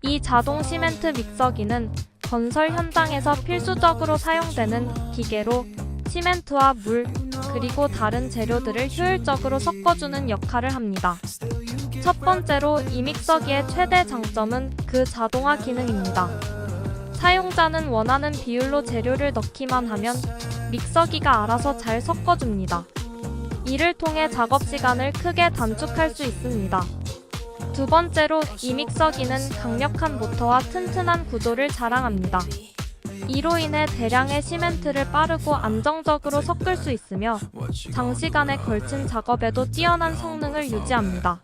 이 자동 시멘트 믹서기는 건설 현장에서 필수적으로 사용되는 기계로 시멘트와 물, 그리고 다른 재료들을 효율적으로 섞어주는 역할을 합니다. 첫 번째로 이 믹서기의 최대 장점은 그 자동화 기능입니다. 사용자는 원하는 비율로 재료를 넣기만 하면 믹서기가 알아서 잘 섞어줍니다. 이를 통해 작업 시간을 크게 단축할 수 있습니다. 두 번째로 이 믹서기는 강력한 모터와 튼튼한 구조를 자랑합니다. 이로 인해 대량의 시멘트를 빠르고 안정적으로 섞을 수 있으며 장시간에 걸친 작업에도 뛰어난 성능을 유지합니다.